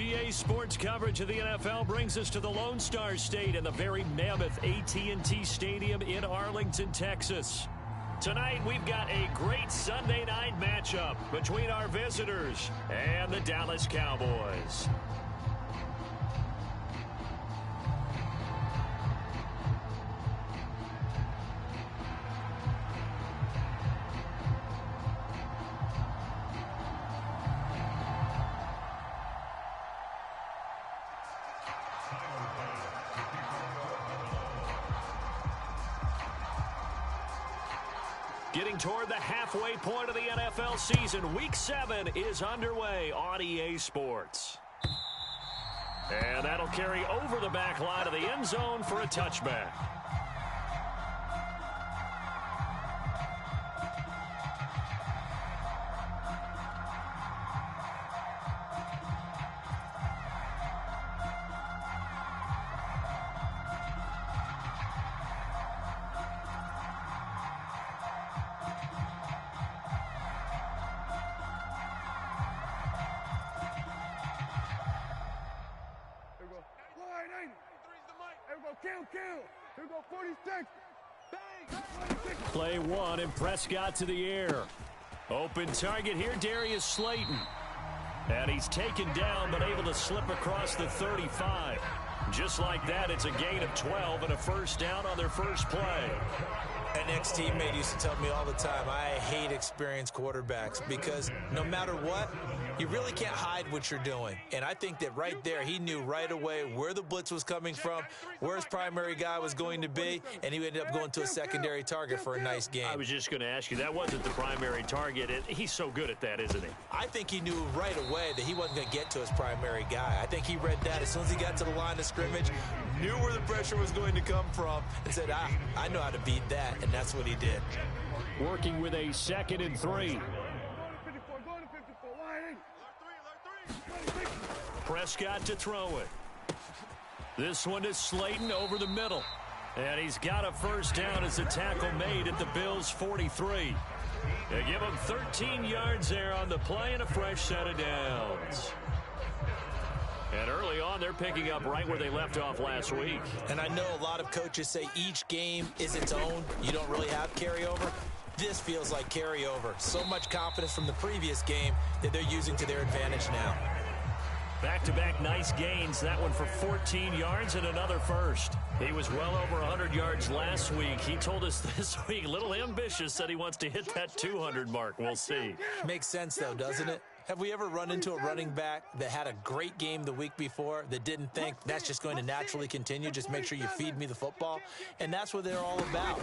EA Sports coverage of the NFL brings us to the Lone Star State and the very mammoth AT&T Stadium in Arlington, Texas. Tonight, we've got a great Sunday night matchup between our visitors and the Dallas Cowboys. Getting toward the halfway point of the NFL season, Week 7 is underway on EA Sports. And that'll carry over the back line of the end zone for a touchback. Play one, and Prescott to the air. Open target here, Darius Slayton. And he's taken down, but able to slip across the 35. Just like that, it's a gain of 12 and a first down on their first play. An ex-teammate used to tell me all the time, I hate experienced quarterbacks because no matter what, you really can't hide what you're doing. And I think that right there, he knew right away where the blitz was coming from, where his primary guy was going to be, and he ended up going to a secondary target for a nice game. I was just going to ask you, that wasn't the primary target. He's so good at that, isn't he? I think he knew right away that he wasn't going to get to his primary guy. I think he read that as soon as he got to the line of scrimmage, knew where the pressure was going to come from, and said, I know how to beat that, and that's what he did. Working with a 2nd and 3. Prescott to throw it. This one is Slayton over the middle. And he's got a first down as the tackle made at the Bills' 43. They give him 13 yards there on the play and a fresh set of downs. And early on, they're picking up right where they left off last week. And I know a lot of coaches say each game is its own. You don't really have carryover. This feels like carryover. So much confidence from the previous game that they're using to their advantage now. Back-to-back nice gains. That one for 14 yards and another first. He was well over 100 yards last week. He told us this week, a little ambitious, said he wants to hit that 200 mark. We'll see. Makes sense, though, doesn't it? Have we ever run into a running back that had a great game the week before that didn't think that's just going to naturally continue? Just make sure you feed me the football. And that's what they're all about.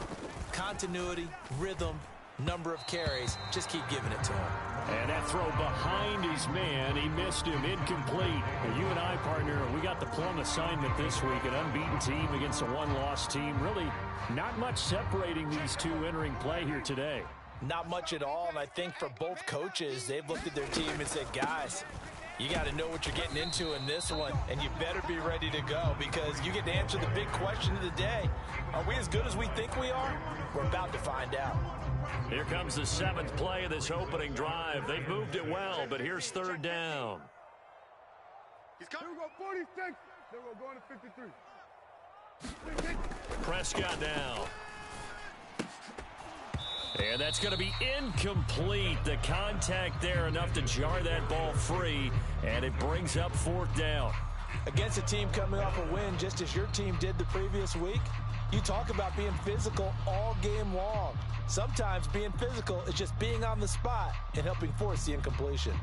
Continuity, rhythm, number of carries. Just keep giving it to him. And that throw behind his man, he missed him, incomplete. And you and I, partner, we got the plum assignment this week, an unbeaten team against a one-loss team. Really not much separating these two entering play here today. Not much at all, and I think for both coaches, they've looked at their team and said, guys, you got to know what you're getting into in this one, and you better be ready to go because you get to answer the big question of the day. Are we as good as we think we are? We're about to find out. Here comes the 7th play of this opening drive. They've moved it well, but here's 3rd down. He's coming. Here we go, 46. Then we're going to 53. Prescott down. And that's going to be incomplete. The contact there enough to jar that ball free, and it brings up 4th down. Against a team coming off a win just as your team did the previous week, you talk about being physical all game long. Sometimes being physical is just being on the spot and helping force the incompletion.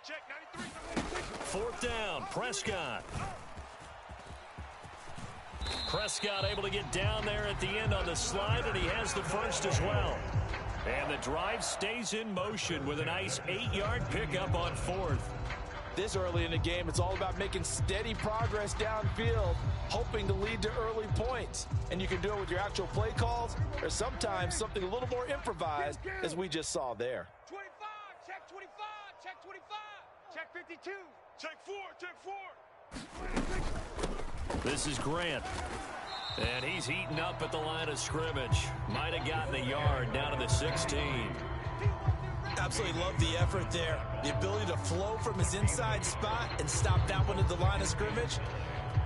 Check 93. 4th down, Prescott. Prescott able to get down there at the end on the slide, and he has the first as well. And the drive stays in motion with a nice 8-yard pickup on 4th. This early in the game, it's all about making steady progress downfield, hoping to lead to early points. And you can do it with your actual play calls or sometimes something a little more improvised, as we just saw there. 25, check 25. Check 25. Check 52. Check 4. Check 4. This is Grant. And he's heating up at the line of scrimmage. Might have gotten a yard down to the 16. Absolutely love the effort there. The ability to flow from his inside spot and stop that one at the line of scrimmage.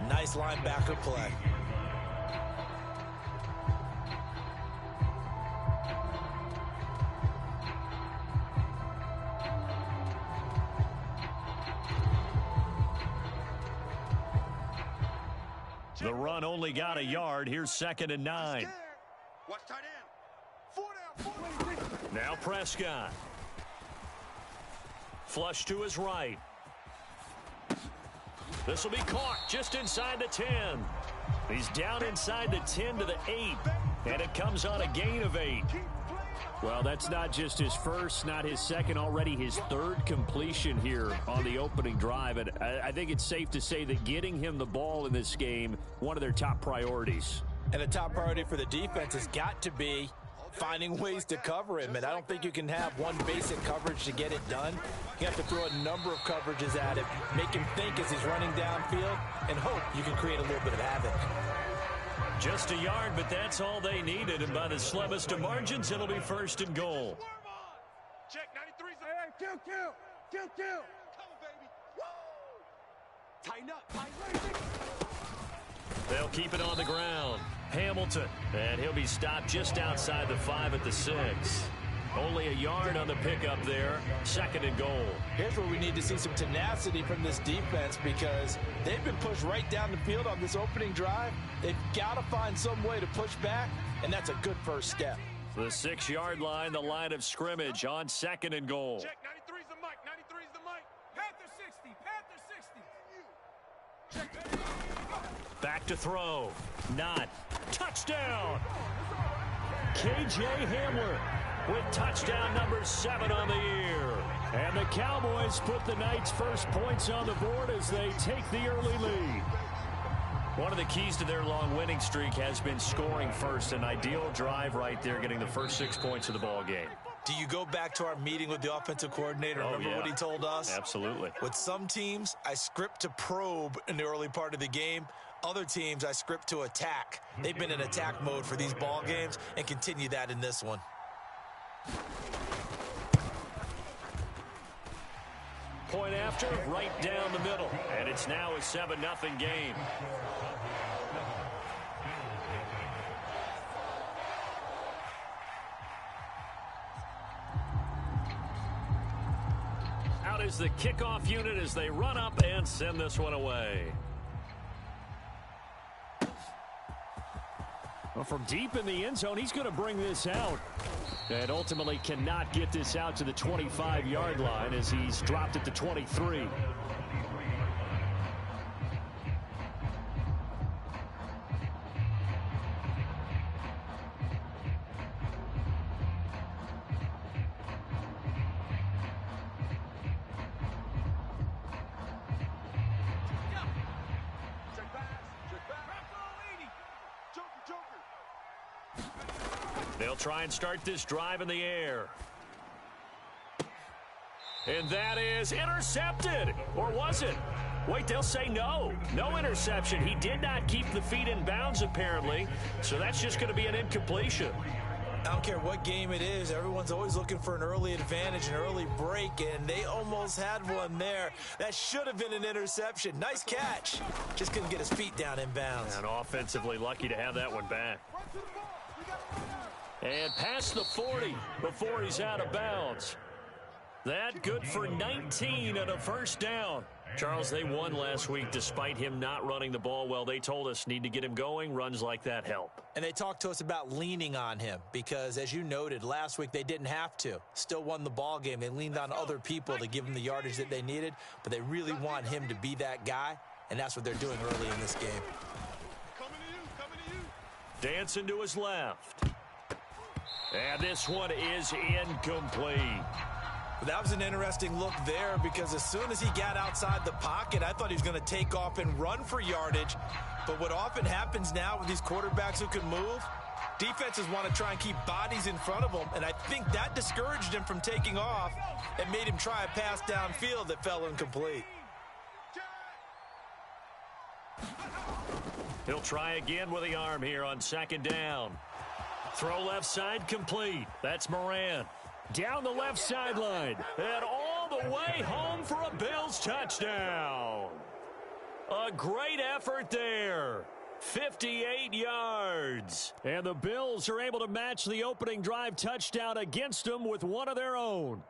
Nice linebacker play. The run only got a yard. Here's 2nd and 9. Watch tight end. 4 down. Now Prescott. Flush to his right. This will be caught just inside the 10. He's down inside the 10 to the 8. And it comes on a gain of 8. Well, that's not just his first, not his second, already his 3rd completion here on the opening drive. And I think it's safe to say that getting him the ball in this game, one of their top priorities. And a top priority for the defense has got to be finding ways to cover him. And I don't think you can have one basic coverage to get it done. You have to throw a number of coverages at him, make him think as he's running downfield, and hope you can create a little bit of havoc. Just a yard, but that's all they needed. And by the slimmest of margins, it'll be 1st and goal. Check 93's. Hey, kill. Come on, baby. Woo! Tighten up. They'll keep it on the ground. Hamilton, and he'll be stopped just outside the 5 at the 6. Only a yard on the pickup there. 2nd and goal. Here's where we need to see some tenacity from this defense, because they've been pushed right down the field on this opening drive. They've got to find some way to push back, and that's a good first step. The 6-yard line, the line of scrimmage on 2nd and goal. Check 93's the mic. 93's the mic. Panther 60. Panther 60. Back to throw. Not. Touchdown. KJ Hamler with touchdown number 7 on the year. And the Cowboys put the night's first points on the board as they take the early lead. One of the keys to their long winning streak has been scoring first. An ideal drive right there, getting the first 6 points of the ball game. Do you go back to our meeting with the offensive coordinator? Remember what he told us? Absolutely. With some teams, I script to probe in the early part of the game. Other teams, I script to attack. They've been in attack mode for these ball games and continue that in this one. Point after, right down the middle. And it's now a 7-0 game. Out is the kickoff unit as they run up and send this one away. Well, from deep in the end zone, he's going to bring this out. And ultimately cannot get this out to the 25-yard line as he's dropped at the 23. They'll try and start this drive in the air. And that is intercepted. Or was it? Wait, they'll say no. No interception. He did not keep the feet in bounds, apparently. So that's just going to be an incompletion. I don't care what game it is. Everyone's always looking for an early advantage, an early break, and they almost had one there. That should have been an interception. Nice catch. Just couldn't get his feet down in bounds. And offensively lucky to have that one back. And past the 40 before he's out of bounds. That good for 19 and a first down. Charles, they won last week despite him not running the ball well. They told us need to get him going. Runs like that help. And they talked to us about leaning on him because, as you noted, last week they didn't have to. Still won the ball game. They leaned on other people to give him the yardage that they needed, but they really want him to be that guy, and that's what they're doing early in this game. Coming to you. Dancing to his left. And this one is incomplete. That was an interesting look there because as soon as he got outside the pocket, I thought he was going to take off and run for yardage. But what often happens now with these quarterbacks who can move, Defenses want to try and keep bodies in front of him, and I think that discouraged him from taking off and made him try a pass downfield that fell incomplete. He'll try again with the arm here on second down. Throw left side complete. That's Moran. Down the left sideline. And all the way home for a Bills touchdown. A great effort there. 58 yards. And the Bills are able to match the opening drive touchdown against them with one of their own.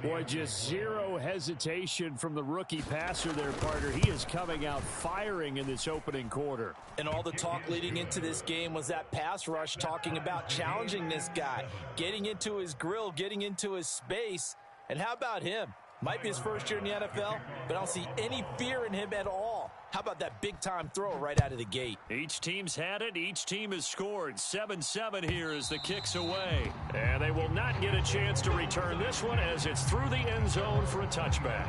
Boy, just zero hesitation from the rookie passer there, partner. He is coming out firing in this opening quarter. And all the talk leading into this game was that pass rush talking about challenging this guy, getting into his grill, getting into his space. And how about him? Might be his first year in the NFL, but I don't see any fear in him at all. How about that big-time throw right out of the gate? Each team's had it. Each team has scored. 7-7 here as the kick's away. And they will not get a chance to return this one as it's through the end zone for a touchback.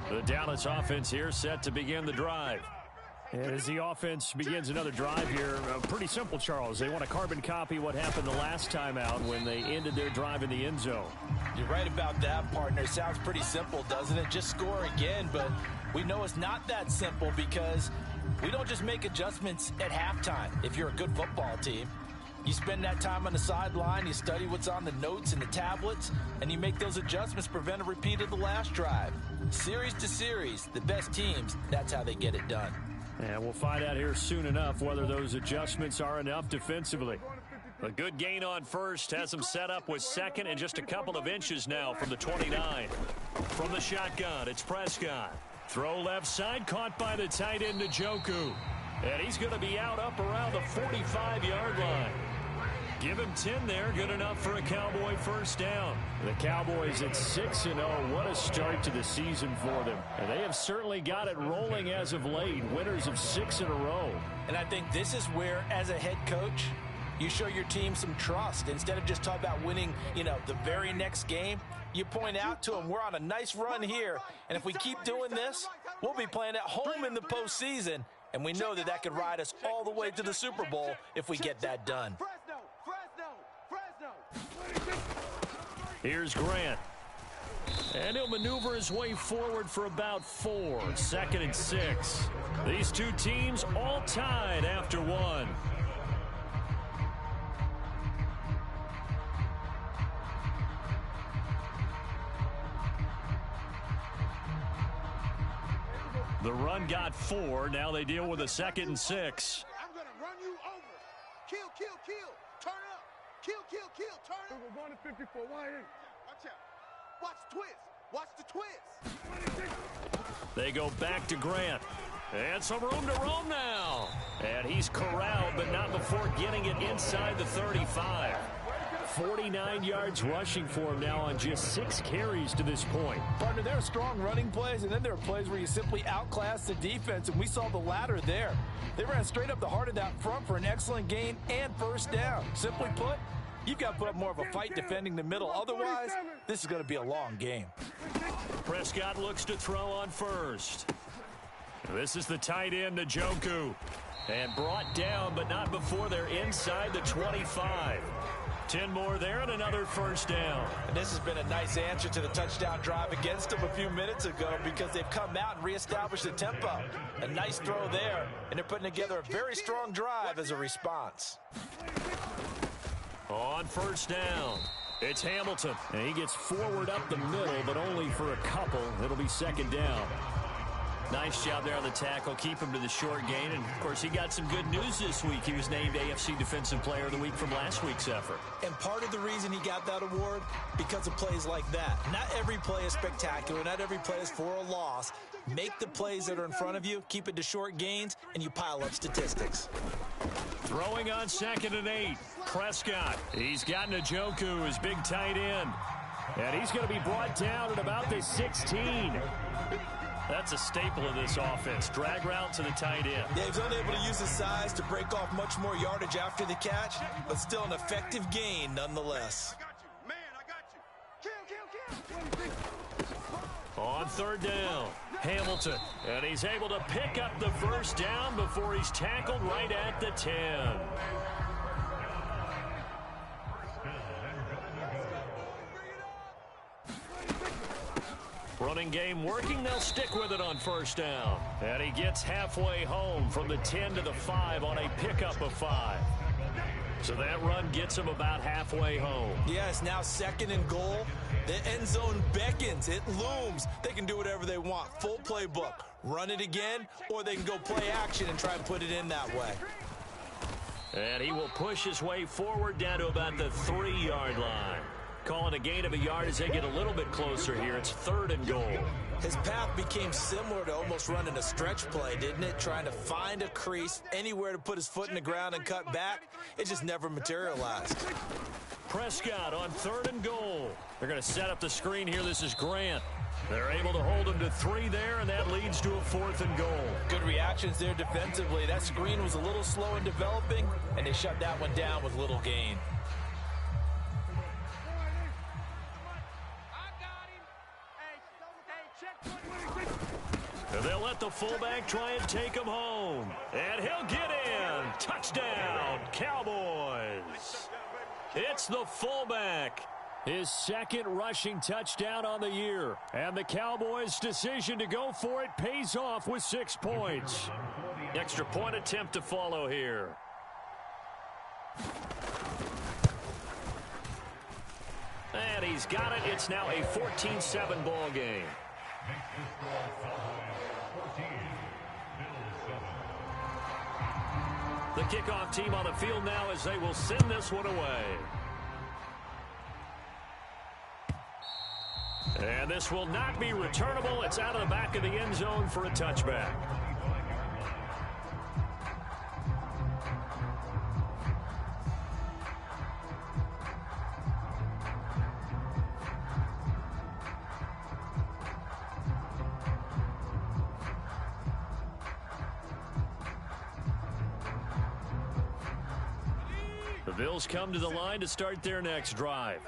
The Dallas offense here set to begin the drive. And as the offense begins another drive here, pretty simple, Charles. They want to carbon copy what happened the last time out when they ended their drive in the end zone. You're right about that, partner. Sounds pretty simple, doesn't it? Just score again, but we know it's not that simple because we don't just make adjustments at halftime if you're a good football team. You spend that time on the sideline, you study what's on the notes and the tablets, and you make those adjustments, prevent a repeat of the last drive. Series to series, the best teams, that's how they get it done. And we'll find out here soon enough whether those adjustments are enough defensively. A good gain on first has them set up with second and just a couple of inches now from the 29. From the shotgun, it's Prescott. Throw left side, caught by the tight end Njoku. And he's going to be out up around the 45-yard line. Give him 10 there, good enough for a Cowboy first down. The Cowboys at 6-0. What a start to the season for them. And they have certainly got it rolling as of late. Winners of 6 in a row. And I think this is where, as a head coach, you show your team some trust. Instead of just talking about winning, the very next game, you point out to them, we're on a nice run here. And if we keep doing this, we'll be playing at home in the postseason. And we know that could ride us all the way to the Super Bowl if we get that done. Here's Grant. And he'll maneuver his way forward for about 4. 2nd and 6. These two teams all tied after 1. The run got 4. Now they deal with a 2nd and 6. I'm going to run you over. Kill. Turn up. Kill. Turn up. We're going to 54. Why ain't? Watch out. Watch the twist. Watch the twist. They go back to Grant. And some room to roam now. And he's corralled, but not before getting it inside the 35. 49 yards rushing for him now on just 6 carries to this point. Partner, there are strong running plays, and then there are plays where you simply outclass the defense, and we saw the latter there. They ran straight up the heart of that front for an excellent gain and first down. Simply put, you've got to put up more of a fight defending the middle. Otherwise, this is going to be a long game. Prescott looks to throw on first. This is the tight end, Njoku. And brought down, but not before they're inside the 25. 10 more there and another first down. And this has been a nice answer to the touchdown drive against them a few minutes ago because they've come out and reestablished the tempo. A nice throw there, and they're putting together a very strong drive as a response. On first down, it's Hamilton. And he gets forward up the middle, but only for a couple. It'll be second down. Nice job there on the tackle. Keep him to the short gain. And, of course, he got some good news this week. He was named AFC Defensive Player of the Week from last week's effort. And part of the reason he got that award, because of plays like that. Not every play is spectacular. Not every play is for a loss. Make the plays that are in front of you, keep it to short gains, and you pile up statistics. Throwing on 2nd and 8. Prescott. He's got Njoku, his big tight end. And he's going to be brought down at about the 16. That's a staple of this offense. Drag route to the tight end. Yeah, he's unable to use his size to break off much more yardage after the catch, but still an effective gain nonetheless. On 3rd down, Hamilton. And he's able to pick up the first down before he's tackled right at the 10. Running game working. They'll stick with it on 1st down. And he gets halfway home from the 10 to the 5 on a pickup of 5. So that run gets him about halfway home. Yes, now 2nd and goal. The end zone beckons. It looms. They can do whatever they want. Full playbook. Run it again, or they can go play action and try and put it in that way. And he will push his way forward down to about the 3-yard line. Calling a gain of a yard as they get a little bit closer here. It's 3rd and goal. His path became similar to almost running a stretch play, didn't it? Trying to find a crease, anywhere to put his foot in the ground and cut back. It just never materialized. Prescott on 3rd and goal. They're going to set up the screen here. This is Grant. They're able to hold him to 3 there, and that leads to a 4th and goal. Good reactions there defensively. That screen was a little slow in developing, and they shut that one down with little gain. And they'll let the fullback try and take him home. And he'll get in. Touchdown, Cowboys. It's the fullback. His 2nd rushing touchdown on the year. And the Cowboys' decision to go for it pays off with 6 points. Extra point attempt to follow here. And he's got it. It's now a 14-7 ball game. The kickoff team on the field now as they will send this one away. And this will not be returnable. It's out of the back of the end zone for a touchback. The Bills come to the line to start their next drive.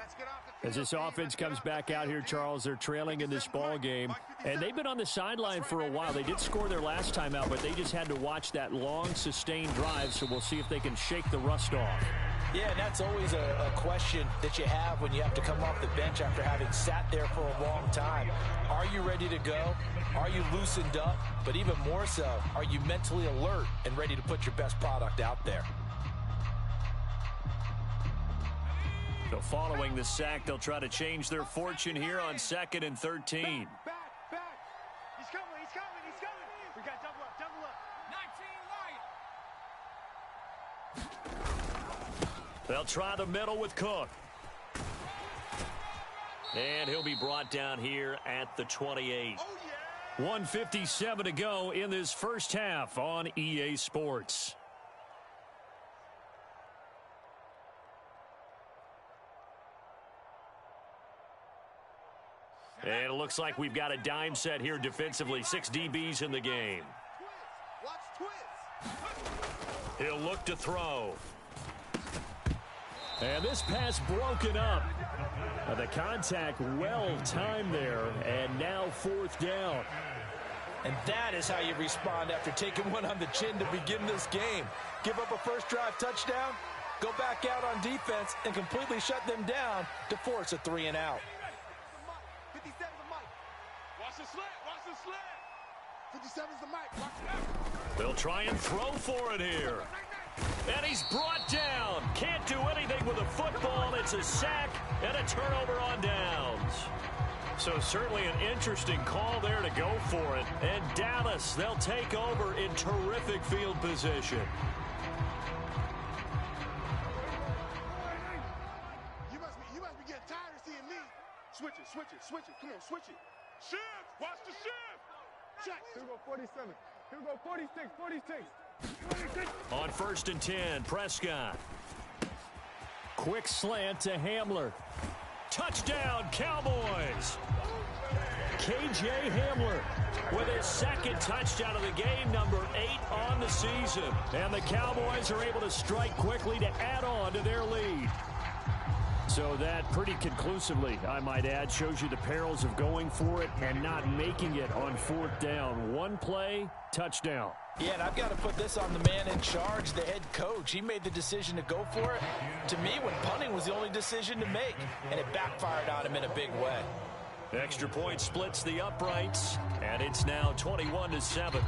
As this offense comes back out here, Charles, they're trailing in this ball game. And they've been on the sideline for a while. They did score their last time out, but they just had to watch that long, sustained drive. So we'll see if they can shake the rust off. Yeah, and that's always a question that you have when you have to come off the bench after having sat there for a long time. Are you ready to go? Are you loosened up? But even more so, are you mentally alert and ready to put your best product out there? So following the sack, they'll try to change their fortune here on 2nd and 13. Back. He's coming. We got double up. 19 light. They'll try the middle with Cook. And he'll be brought down here at the 28. 1:57 to go in this first half on EA Sports. And it looks like we've got a dime set here defensively. 6 DBs in the game. He'll look to throw. And this pass broken up. The contact well timed there. And now 4th down. And that is how you respond after taking one on the chin to begin this game. Give up a first drive touchdown, go back out on defense, and completely shut them down to force a 3 and out. 57's the mic. Watch the slant. 57's the mic. Watch it. They'll try and throw for it here. And he's brought down. Can't do anything with a football. It's a sack and a turnover on downs. So certainly an interesting call there to go for it. And Dallas, they'll take over in terrific field position. You must be getting tired of seeing me. Switch it. Come on, switch it. Shift. Watch the shift. Here we go, 47. Here we go, 46, 46. On 1st and 10, Prescott. Quick slant to Hamler. Touchdown, Cowboys. KJ Hamler with his second touchdown of the game, number 8 on the season. And the Cowboys are able to strike quickly to add on to their lead. So that pretty conclusively, I might add, shows you the perils of going for it and not making it on 4th down. One play, touchdown. Yeah, and I've got to put this on the man in charge, the head coach. He made the decision to go for it. To me, when punting was the only decision to make, and it backfired on him in a big way. Extra point splits the uprights, and it's now 21-7.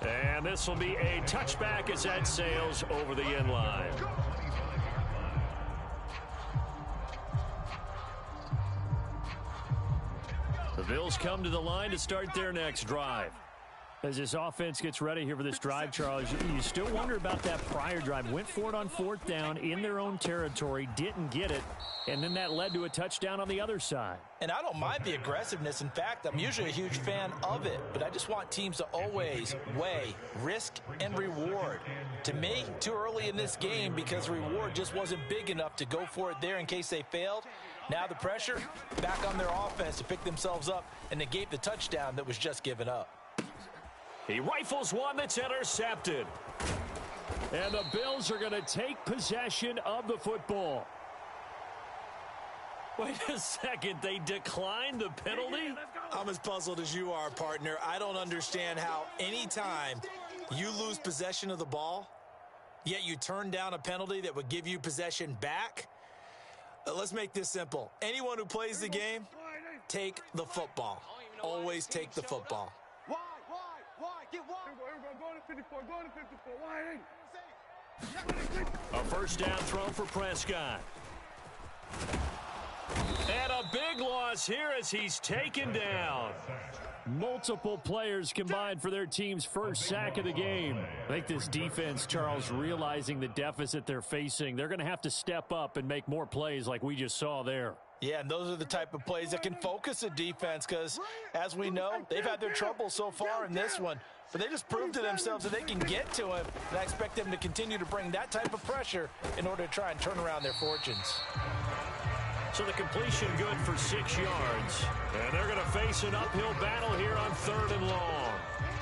And this will be a touchback as that sails over the end line. The Bills come to the line to start their next drive. As this offense gets ready here for this drive, Charles, you still wonder about that prior drive. Went for it on 4th down in their own territory, didn't get it, and then that led to a touchdown on the other side. And I don't mind the aggressiveness. In fact, I'm usually a huge fan of it, but I just want teams to always weigh risk and reward. To me, too early in this game because the reward just wasn't big enough to go for it there in case they failed. Now the pressure back on their offense to pick themselves up and negate the touchdown that was just given up. He rifles one that's intercepted. And the Bills are going to take possession of the football. Wait a second, they declined the penalty? I'm as puzzled as you are, partner. I don't understand how any time you lose possession of the ball, yet you turn down a penalty that would give you possession back. Let's make this simple. Anyone who plays the game, take the football. Always take the football. Why? Get wide. Here we go, to 54, going to 54. Why? A first down throw for Prescott. And a big loss here as he's taken down. Multiple players combined for their team's first sack of the game. I think this defense, Charles, realizing the deficit they're facing, they're going to have to step up and make more plays like we just saw there. Yeah, and those are the type of plays that can focus a defense because, as we know, they've had their trouble so far in this one. But they just proved to themselves that they can get to him, and I expect them to continue to bring that type of pressure in order to try and turn around their fortunes. So the completion good for 6 yards. And they're going to face an uphill battle here on 3rd and long.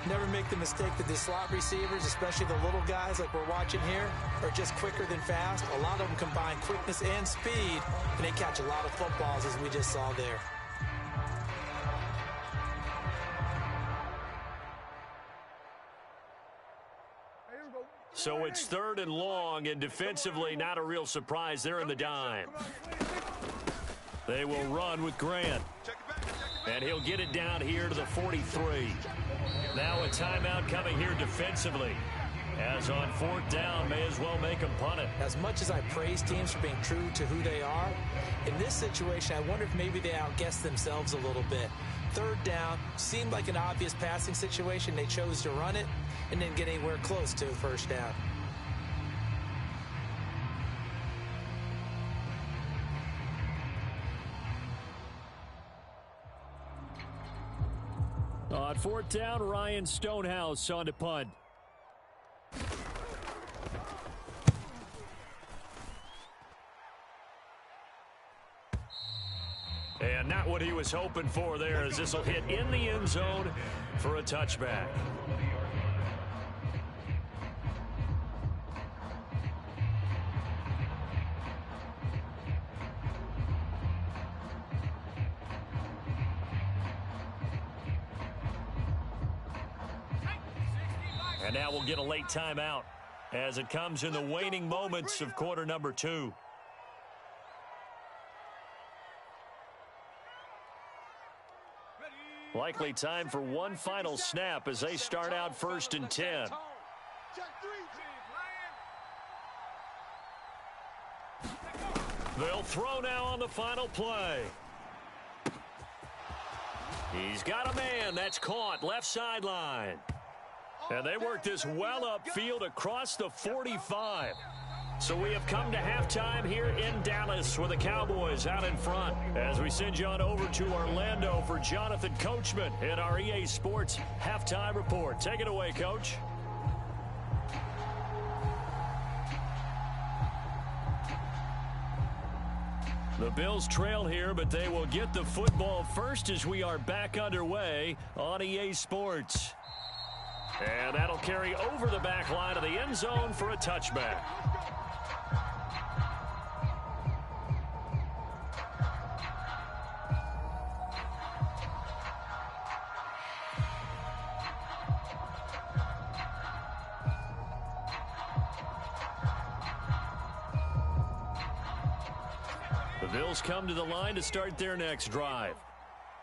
Never make the mistake that the slot receivers, especially the little guys like we're watching here, are just quicker than fast. A lot of them combine quickness and speed, and they catch a lot of footballs as we just saw there. So it's 3rd and long, and defensively not a real surprise. They're in the dime. They will run with Grant. And he'll get it down here to the 43. Now a timeout coming here defensively. As on 4th down, may as well make them punt it. As much as I praise teams for being true to who they are, in this situation, I wonder if maybe they outguessed themselves a little bit. 3rd down seemed like an obvious passing situation. They chose to run it and didn't get anywhere close to a first down. On 4th down, Ryan Stonehouse on to punt. And not what he was hoping for there, as this will hit in the end zone for a touchback. And now we'll get a late timeout as it comes in the waning moments of quarter number 2. Likely time for one final snap as they start out 1st and 10. They'll throw now on the final play. He's got a man that's caught left sideline. And they work this well upfield across the 45. So we have come to halftime here in Dallas with the Cowboys out in front. As we send you on over to Orlando for Jonathan Coachman in our EA Sports Halftime Report. Take it away, Coach. The Bills trail here, but they will get the football first as we are back underway on EA Sports. And that'll carry over the back line of the end zone for a touchback. The Bills come to the line to start their next drive.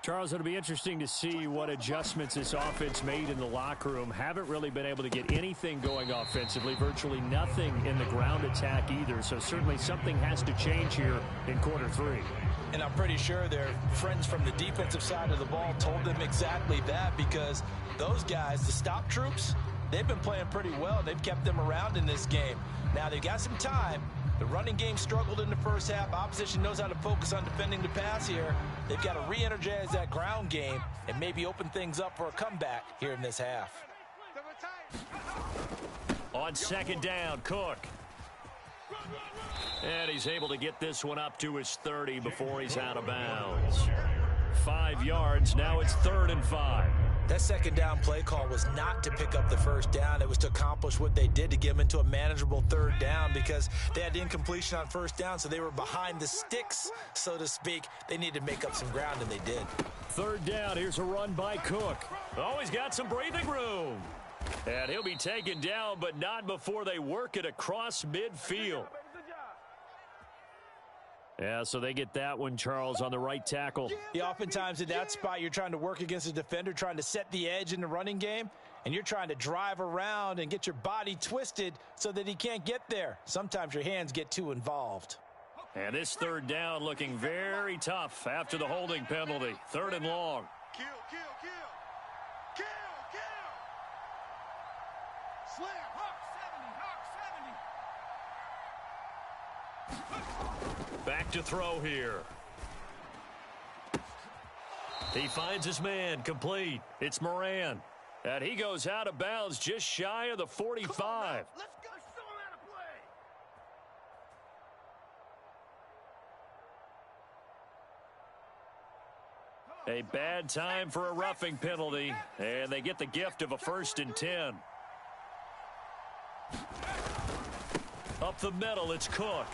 Charles, it'll be interesting to see what adjustments this offense made in the locker room. Haven't really been able to get anything going offensively, virtually nothing in the ground attack either. So certainly something has to change here in quarter three. And I'm pretty sure their friends from the defensive side of the ball told them exactly that, because those guys, the stop troops, they've been playing pretty well. They've kept them around in this game. Now they've got some time. The running game struggled in the first half. Opposition knows how to focus on defending the pass here. They've got to re-energize that ground game and maybe open things up for a comeback here in this half. On second down, Cook. And he's able to get this one up to his 30 before he's out of bounds. 5 yards. Now it's 3rd and 5. That second down play call was not to pick up the first down. It was to accomplish what they did, to get them into a manageable 3rd down, because they had incompletion on first down, so they were behind the sticks, so to speak. They needed to make up some ground, and they did. 3rd down. Here's a run by Cook. Oh, he's got some breathing room. And he'll be taken down, but not before they work it across midfield. Yeah, so they get that one, Charles, on the right tackle. Yeah, oftentimes in that spot, you're trying to work against a defender, trying to set the edge in the running game, and you're trying to drive around and get your body twisted so that he can't get there. Sometimes your hands get too involved. And this 3rd down looking very tough after the holding penalty. 3rd and long. Kill, kill, kill. Kill, kill. Slam. Hawk 70, Hawk 70. Back to throw here. He finds his man, complete. It's Moran. And he goes out of bounds just shy of the 45. Let's go. Show him how to play. A bad time for a roughing penalty, and they get the gift of a 1st and 10. Up the middle, it's Cook.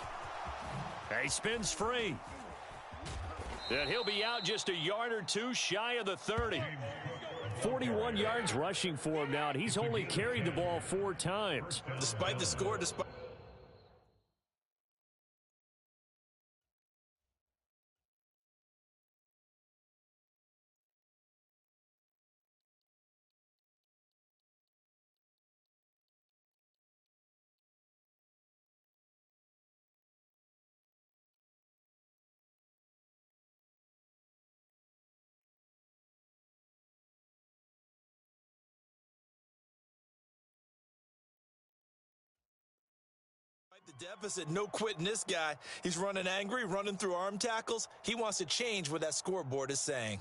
He spins free. And he'll be out just a yard or two shy of the 30. 41 yards rushing for him now, and he's only carried the ball 4 times. Despite the score, despite... the deficit, no quitting this guy. He's running angry, running through arm tackles. He wants to change what that scoreboard is saying.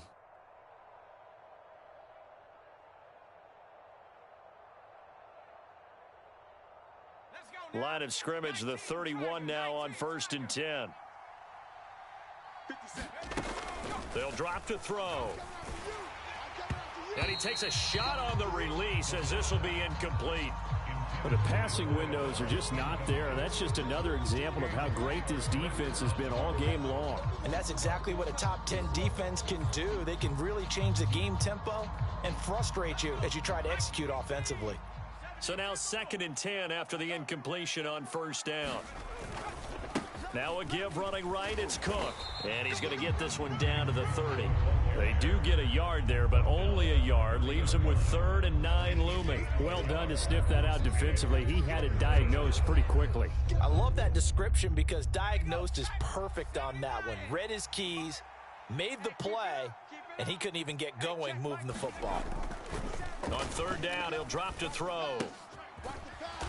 Line of scrimmage, the 31 now on 1st and 10. They'll drop to throw. And he takes a shot on the release as this will be incomplete. But the passing windows are just not there. That's just another example of how great this defense has been all game long. And that's exactly what a top 10 defense can do. They can really change the game tempo and frustrate you as you try to execute offensively. So now 2nd and 10 after the incompletion on 1st down. Now a give running right, it's Cook. And he's going to get this one down to the 30. They do get a yard there, but only a yard. Leaves him with 3rd and 9 looming. Well done to sniff that out defensively. He had it diagnosed pretty quickly. I love that description because diagnosed is perfect on that one. Read his keys, made the play, and he couldn't even get going moving the football. On 3rd down, he'll drop to throw.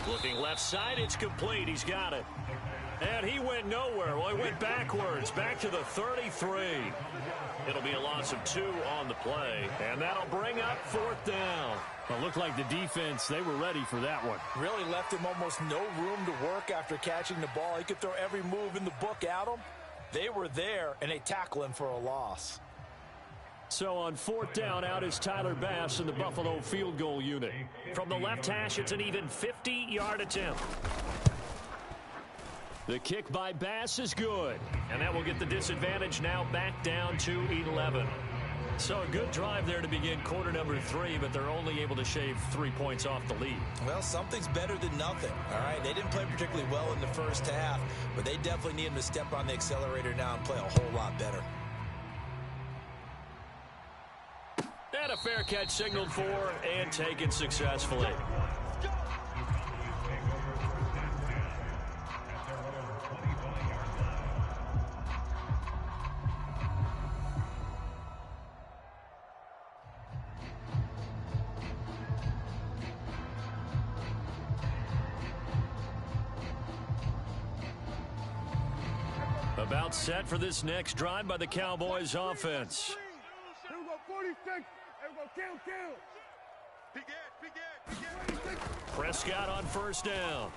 Looking left side, it's complete. He's got it. And he went nowhere. Well, he went backwards, back to the 33. It'll be a loss of 2 on the play, and that'll bring up 4th down. Well, it looked like the defense, they were ready for that one. Really left him almost no room to work after catching the ball. He could throw every move in the book at him. They were there, and they tackle him for a loss. So on 4th down, out is Tyler Bass in the Buffalo field goal unit. From the left hash, it's an even 50-yard attempt. The kick by Bass is good, and that will get the disadvantage now back down to 11. So a good drive there to begin quarter number 3, but they're only able to shave 3 points off the lead. Well, something's better than nothing, all right? They didn't play particularly well in the first half, but they definitely need him to step on the accelerator now and play a whole lot better. And a fair catch signaled for and taken successfully. About set for this next drive by the Cowboys offense. Here we go, 46. Here we go, kill. Prescott on 1st down.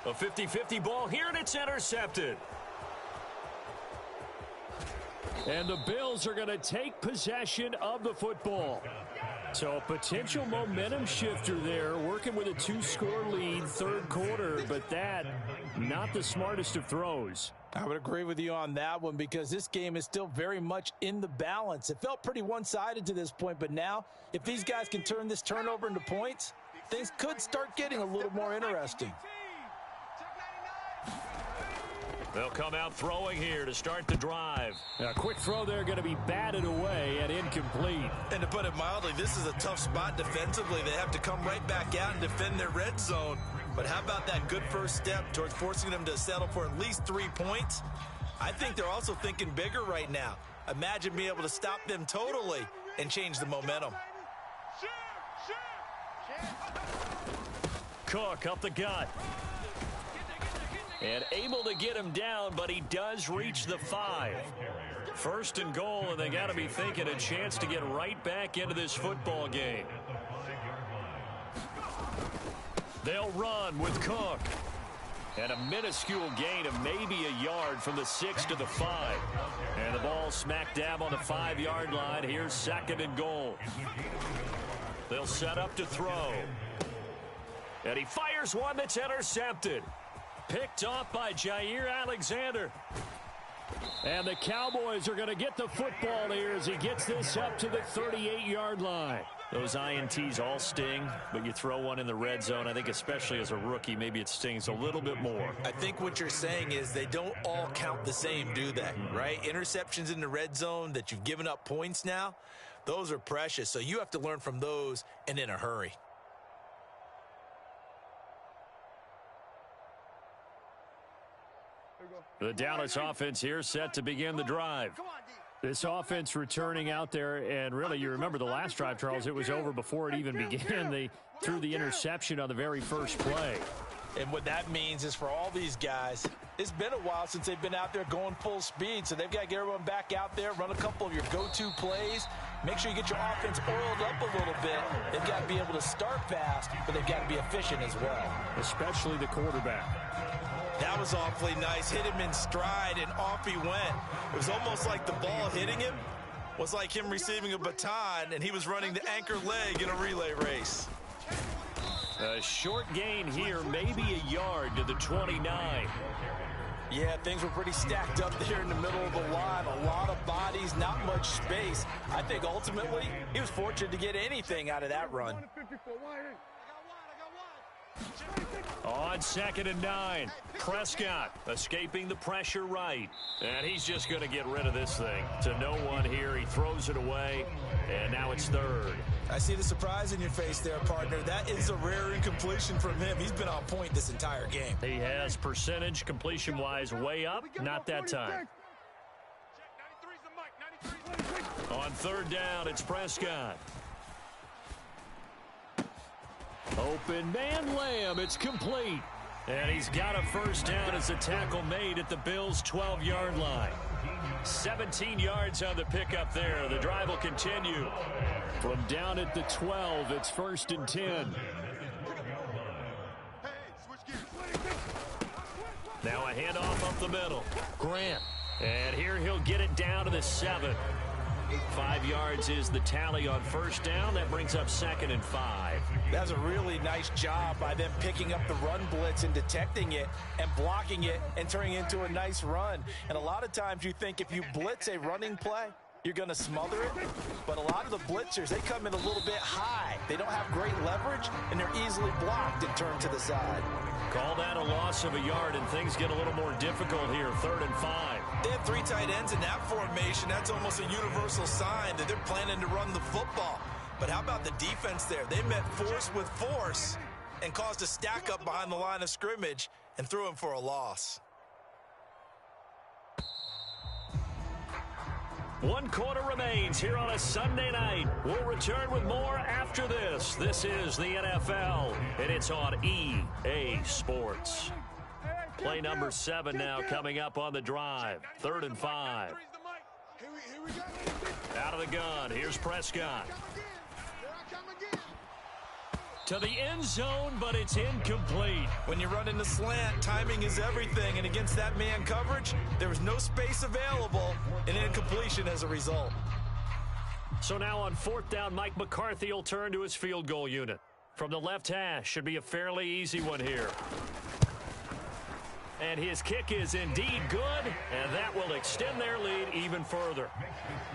A 50-50 ball here, and it's intercepted. And the Bills are going to take possession of the football. So a potential momentum shifter there, working with a 2-score lead, 3rd quarter, but that, not the smartest of throws. I would agree with you on that one because this game is still very much in the balance. It felt pretty one-sided to this point, but now if these guys can turn this turnover into points, things could start getting a little more interesting. They'll come out throwing here to start the drive. A quick throw there going to be batted away and incomplete. And to put it mildly, this is a tough spot defensively. They have to come right back out and defend their red zone. But how about that good first step towards forcing them to settle for at least 3 points? I think they're also thinking bigger right now. Imagine being able to stop them totally and change the momentum. Cook up the gut. And able to get him down, but he does reach the 5. 1st and goal, and they got to be thinking a chance to get right back into this football game. They'll run with Cook. And a minuscule gain of maybe a yard from the 6 to the 5. And the ball smack dab on the 5-yard line. Here's 2nd and goal. They'll set up to throw. And he fires one that's intercepted. Picked off by Jair Alexander. And the Cowboys are going to get the football here as he gets this up to the 38-yard line. Those INTs all sting, but you throw one in the red zone, I think especially as a rookie, maybe it stings a little bit more. I think what you're saying is they don't all count the same, do they? Right? Interceptions in the red zone that you've given up points now, those are precious. So you have to learn from those and in a hurry. The Dallas offense here set to begin the drive. This offense returning out there, and really, you remember the last drive, Charles, it was over before it even began. They threw the interception on the very first play. And what that means is for all these guys, it's been a while since they've been out there going full speed, so they've got to get everyone back out there, run a couple of your go-to plays, make sure you get your offense oiled up a little bit. They've got to be able to start fast, but they've got to be efficient as well. Especially the quarterback. That was awfully nice. Hit him in stride, and off he went. It was almost like the ball hitting him was like him receiving a baton, and he was running the anchor leg in a relay race. A short gain here, maybe a yard to the 29. Yeah, things were pretty stacked up there in the middle of the line. A lot of bodies, not much space. I think ultimately he was fortunate to get anything out of that run. On 2nd and 9, Prescott escaping the pressure right. And he's just going to get rid of this thing. To no one here, he throws it away, and now it's 3rd. I see the surprise in your face there, partner. That is a rare incompletion from him. He's been on point this entire game. He has percentage completion-wise way up, not that time. On 3rd down, it's Prescott. Open man Lamb. It's complete. And he's got a first down as a tackle made at the Bills' 12-yard line. 17 yards on the pickup there. The drive will continue. From down at the 12, it's 1st and 10. Now a handoff up the middle. Grant. And here he'll get it down to the 7. 5 yards is the tally on first down. That brings up 2nd and 5. That's a really nice job by them picking up the run blitz and detecting it and blocking it and turning it into a nice run. And a lot of times you think if you blitz a running play, you're going to smother it. But a lot of the blitzers, they come in a little bit high. They don't have great leverage, and they're easily blocked and turned to the side. Call that a loss of a yard, and things get a little more difficult here. 3rd and 5. They have 3 tight ends in that formation. That's almost a universal sign that they're planning to run the football. But how about the defense there? They met force with force and caused a stack up behind the line of scrimmage and threw him for a loss. 1 quarter remains here on a Sunday night. We'll return with more after this. This is the NFL, and it's on EA Sports. Play number 7 now coming up on the drive. 3rd and 5. Out of the gun. Here's Prescott. To the end zone, but it's incomplete. When you run in the slant, timing is everything. And against that man coverage, there was no space available, and incompletion as a result. So now on 4th down, Mike McCarthy will turn to his field goal unit. From the left hash, should be a fairly easy one here. And his kick is indeed good, and that will extend their lead even further.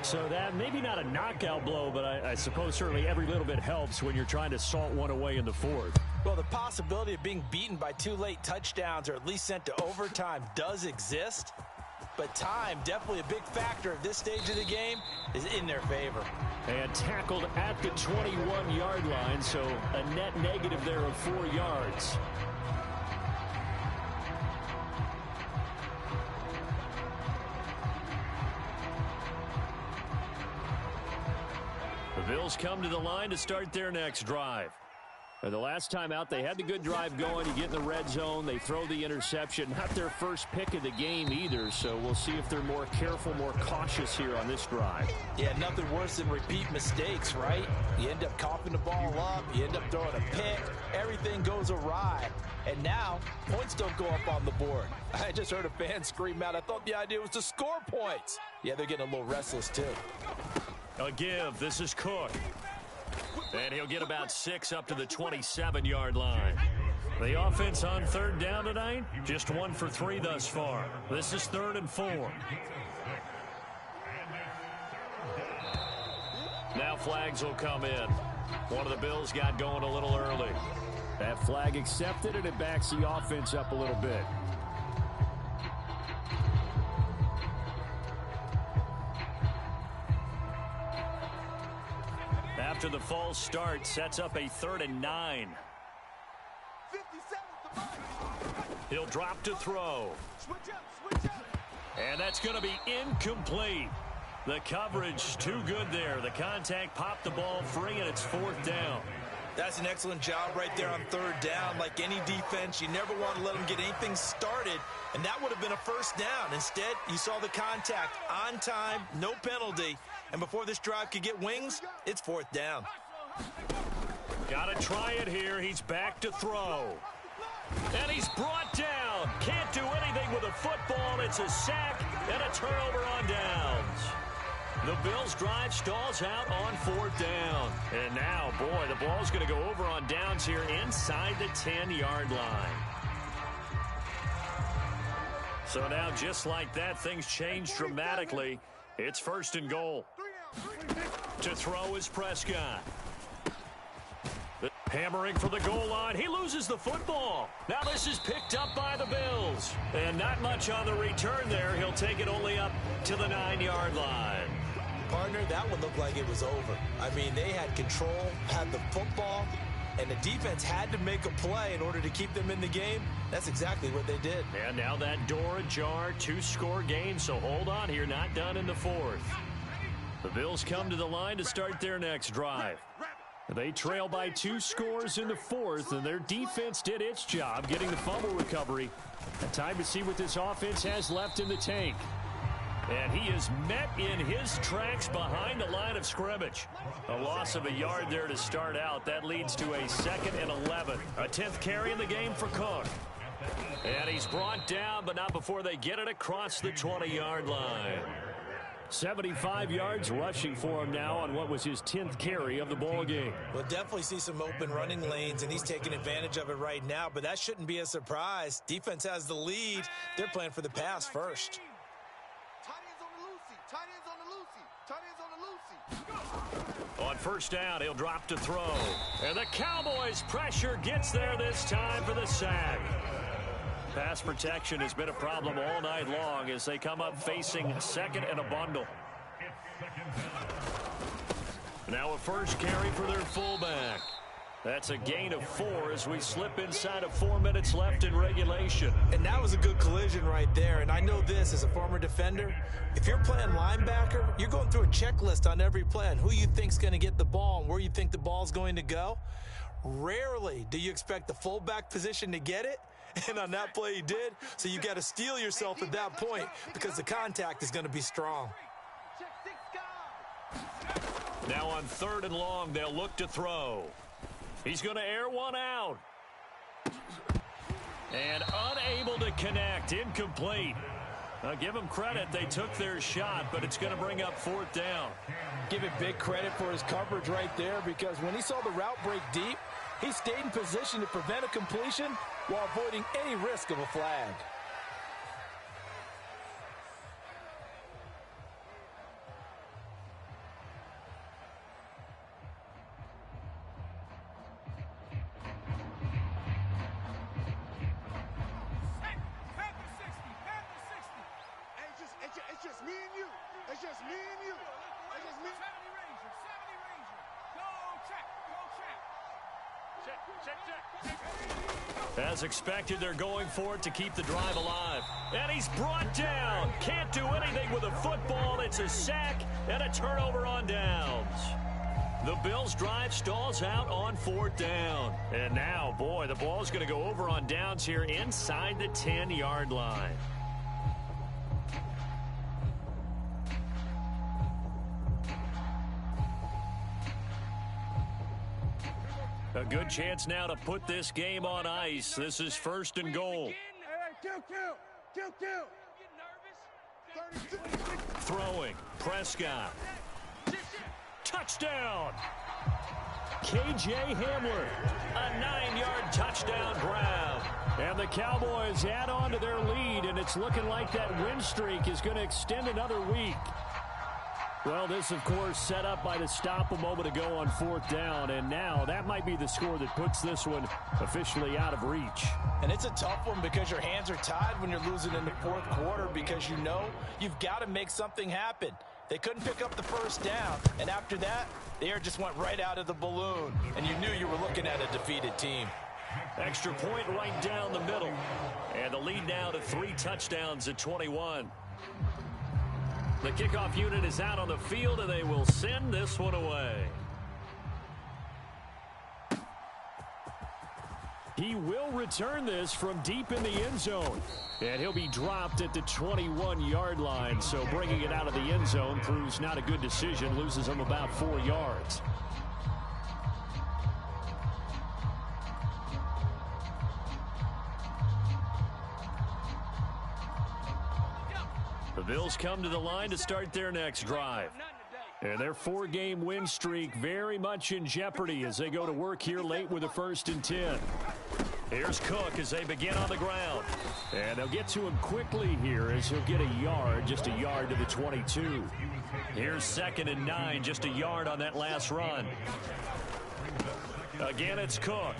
So that maybe not a knockout blow, but I suppose certainly every little bit helps when you're trying to salt one away in the 4th. Well, the possibility of being beaten by 2 late touchdowns or at least sent to overtime does exist. But time, definitely a big factor at this stage of the game, is in their favor. And tackled at the 21-yard line, so a net negative there of 4 yards. The Bills come to the line to start their next drive. And the last time out, they had the good drive going. You get in the red zone, they throw the interception. Not their first pick of the game either, so we'll see if they're more careful, more cautious here on this drive. Yeah, nothing worse than repeat mistakes, right? You end up coughing the ball up, you end up throwing a pick, everything goes awry. And now, points don't go up on the board. I just heard a fan scream out, I thought the idea was to score points. Yeah, they're getting a little restless too. A give. This is Cook. And he'll get about 6 up to the 27-yard line. The offense on 3rd down tonight, just 1 for 3 thus far. This is 3rd and 4. Now flags will come in. One of the Bills got going a little early. That flag accepted, and it backs the offense up a little bit. After the false start, sets up a 3rd and 9. He'll drop to throw. And that's going to be incomplete. The coverage too good there. The contact popped the ball free, and it's 4th down. That's an excellent job right there on 3rd down. Like any defense, you never want to let them get anything started, and that would have been a first down. Instead, you saw the contact on time, no penalty, and before this drive could get wings, it's 4th down. Got to try it here. He's back to throw. And he's brought down. Can't do anything with a football. It's a sack and a turnover on downs. The Bills' drive stalls out on 4th down. And now, boy, the ball's going to go over on downs here inside the 10-yard line. So now, just like that, things change dramatically. It's 1st and goal. To throw is Prescott. Hammering for the goal line. He loses the football. Now this is picked up by the Bills. And not much on the return there. He'll take it only up to the 9-yard line. Partner, that one looked like it was over. I mean, they had control, had the football, and the defense had to make a play in order to keep them in the game. That's exactly what they did. And now that door ajar, 2-score game, so hold on here, not done in the 4th. The Bills come to the line to start their next drive. They trail by 2 scores in the fourth, and their defense did its job getting the fumble recovery. And time to see what this offense has left in the tank. And he is met in his tracks behind the line of scrimmage. A loss of a yard there to start out. That leads to a 2nd and 11. A 10th carry in the game for Cook. And he's brought down, but not before they get it across the 20-yard line. 75 yards rushing for him now on what was his 10th carry of the ball game. We'll definitely see some open running lanes, and he's taking advantage of it right now, but that shouldn't be a surprise. Defense has the lead. They're playing for the pass first. On first down, he'll drop to throw. And the Cowboys' pressure gets there this time for the sack. Pass protection has been a problem all night long as they come up facing 2nd and a bundle. Now a first carry for their fullback. That's a gain of 4 as we slip inside of 4 minutes left in regulation. And that was a good collision right there. And I know this as a former defender. If you're playing linebacker, you're going through a checklist on every play on who you think's going to get the ball and where you think the ball's going to go. Rarely do you expect the fullback position to get it. And on that play he did. So you got to steel yourself at that point because the contact is going to be strong. Now on 3rd and long, they'll look to throw. He's going to air one out. And unable to connect. Incomplete. Now give them credit. They took their shot, but it's going to bring up 4th down. Give it big credit for his coverage right there because when he saw the route break deep, he stayed in position to prevent a completion while avoiding any risk of a flag. It's just me and you. It's just me and you. It's just me. 70 Ranger. Go check. As expected, they're going for it to keep the drive alive. And he's brought down. Can't do anything with a football. It's a sack and a turnover on downs. The Bills' drive stalls out on 4th down. And now, boy, the ball's going to go over on downs here inside the 10-yard line. A good chance now to put this game on ice. This is 1st and goal. Kill. Throwing. Prescott. Touchdown. KJ Hamler. A 9-yard touchdown grab. And the Cowboys add on to their lead, and it's looking like that win streak is going to extend another week. Well, this, of course, set up by the stop a moment ago on 4th down, and now that might be the score that puts this one officially out of reach. And it's a tough one because your hands are tied when you're losing in the 4th quarter because you know you've got to make something happen. They couldn't pick up the first down, and after that, the air just went right out of the balloon, and you knew you were looking at a defeated team. Extra point right down the middle, and the lead now to 3 touchdowns at 21. The kickoff unit is out on the field, and they will send this one away. He will return this from deep in the end zone. And he'll be dropped at the 21-yard line. So bringing it out of the end zone proves not a good decision. Loses him about 4 yards. The Bills come to the line to start their next drive. And their 4-game win streak very much in jeopardy as they go to work here late with a 1st and 10. Here's Cook as they begin on the ground. And they'll get to him quickly here as he'll get a yard, just a yard to the 22. Here's 2nd and 9, just a yard on that last run. Again, it's Cook.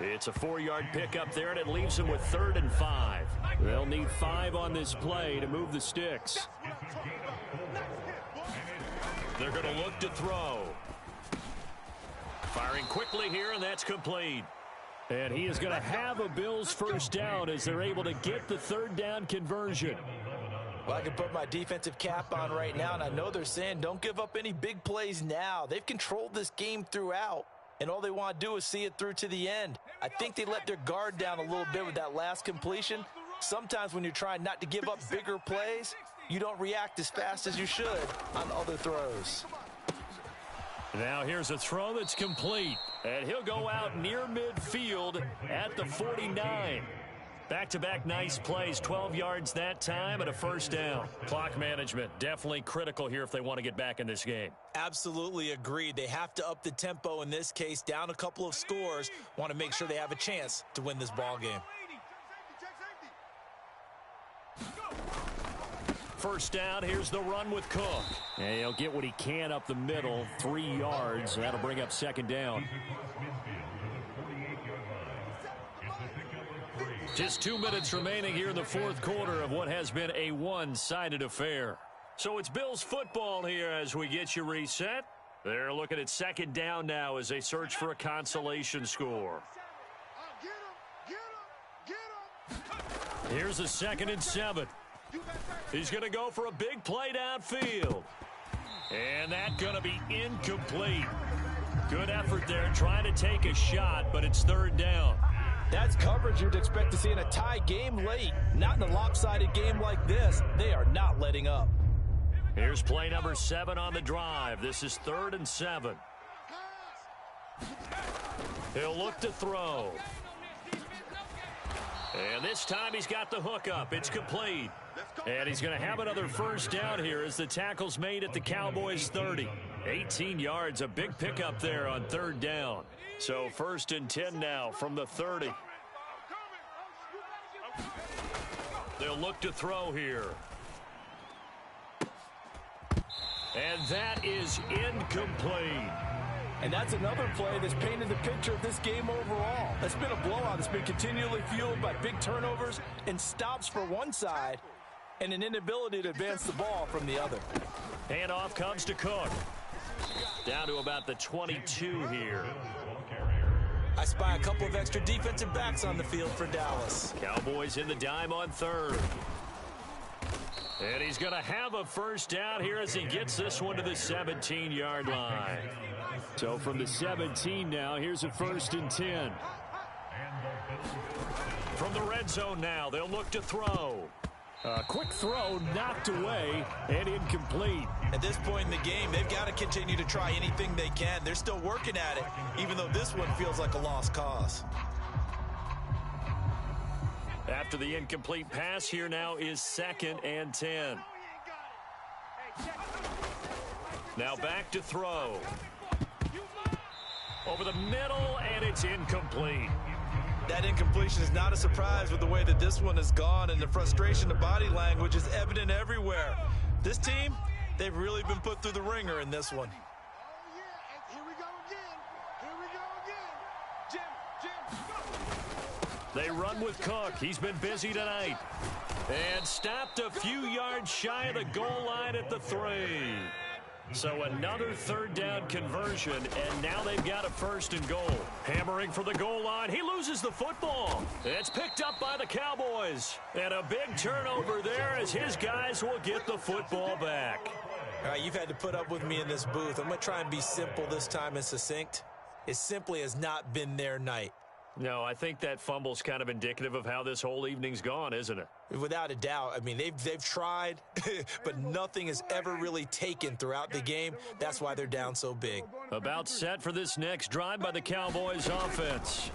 It's a 4-yard pickup there, and it leaves them with 3rd and 5. They'll need 5 on this play to move the sticks. They're going to look to throw. Firing quickly here, and that's complete. And he is going to have a Bills first down as they're able to get the 3rd down conversion. Well, I can put my defensive cap on right now, and I know they're saying don't give up any big plays now. They've controlled this game throughout, and all they want to do is see it through to the end. I think they let their guard down a little bit with that last completion. Sometimes when you're trying not to give up bigger plays, you don't react as fast as you should on other throws. Now here's a throw that's complete, and he'll go out near midfield at the 49. Back-to-back nice plays, 12 yards that time and a first down. Clock management, definitely critical here if they want to get back in this game. Absolutely agreed. They have to up the tempo in this case, down a couple of scores. Want to make sure they have a chance to win this ball game. First down, here's the run with Cook. And he'll get what he can up the middle, 3 yards. That'll bring up second down. Just 2 minutes remaining here in the fourth quarter of what has been a one-sided affair. So it's Bills football here as we get you reset. They're looking at second down now as they search for a consolation score. Here's a 2nd and 7. He's going to go for a big play downfield. And that's going to be incomplete. Good effort there trying to take a shot, but it's third down. That's coverage you'd expect to see in a tie game late. Not in a lopsided game like this. They are not letting up. Here's play number 7 on the drive. This is 3rd and 7. He'll look to throw. And this time he's got the hook up. It's complete. And he's going to have another first down here as the tackle's made at the Cowboys 30. 18 yards, a big pickup there on third down. So 1st and 10 now from the 30. They'll look to throw here. And that is incomplete. And that's another play that's painted the picture of this game overall. It's been a blowout. It's been continually fueled by big turnovers and stops for one side and an inability to advance the ball from the other. Handoff comes to Cook. Down to about the 22 here. I spy a couple of extra defensive backs on the field for Dallas. Cowboys in the dime on 3rd. And he's going to have a first down here as he gets this one to the 17-yard line. So from the 17 now, here's a 1st and 10. From the red zone now, they'll look to throw. A quick throw knocked away and incomplete. At this point in the game, they've got to continue to try anything they can. They're still working at it, even though this one feels like a lost cause. After the incomplete pass, here now is 2nd and 10. Now back to throw. Over the middle, and it's incomplete. That incompletion is not a surprise with the way that this one has gone, and the frustration of body language is evident everywhere. This team, they've really been put through the ringer in this one. They run with Cook. He's been busy tonight. And stopped a few yards shy of the goal line at the 3. So another third down conversion, and now they've got a 1st and goal. Hammering for the goal line. He loses the football. It's picked up by the Cowboys. And a big turnover there as his guys will get the football back. All right, you've had to put up with me in this booth. I'm going to try and be simple this time and succinct. It simply has not been their night. No, I think that fumble's kind of indicative of how this whole evening's gone, isn't it? Without a doubt. I mean, they've tried, but nothing has ever really taken throughout the game. That's why they're down so big. About set for this next drive by the Cowboys offense.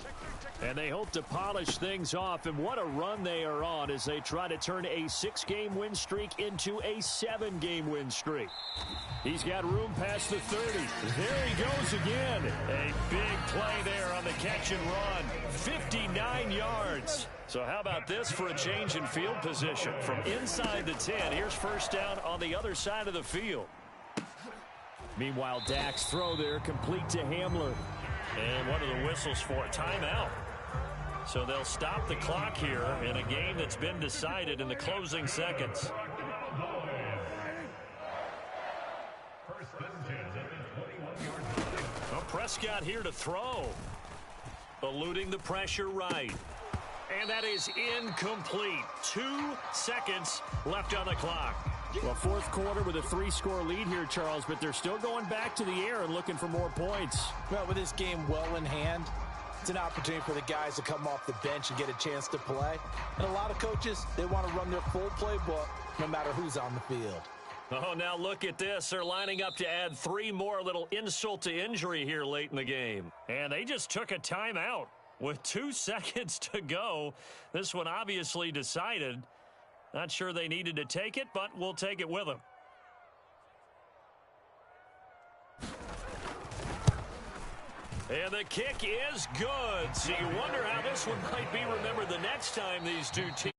And they hope to polish things off, and what a run they are on as they try to turn a 6-game win streak into a 7-game win streak. He's got room past the 30. There he goes again. A big play there on the catch and run. 59 yards. So how about this for a change in field position? From inside the 10, here's first down on the other side of the field. Meanwhile, Dak's throw there complete to Hamler. And what are the whistles for? Timeout. So they'll stop the clock here in a game that's been decided in the closing seconds. Well, Prescott here to throw. Eluding the pressure right. And that is incomplete. 2 seconds left on the clock. Well, fourth quarter with a 3-score lead here, Charles, but they're still going back to the air and looking for more points. Well, with this game well in hand, it's an opportunity for the guys to come off the bench and get a chance to play. And a lot of coaches, they want to run their full playbook no matter who's on the field. Oh, now look at this. They're lining up to add 3 more, little insult to injury here late in the game. And they just took a timeout with 2 seconds to go. This one obviously decided. Not sure they needed to take it, but we'll take it with them. And the kick is good. So you wonder how this one might be remembered the next time these two teams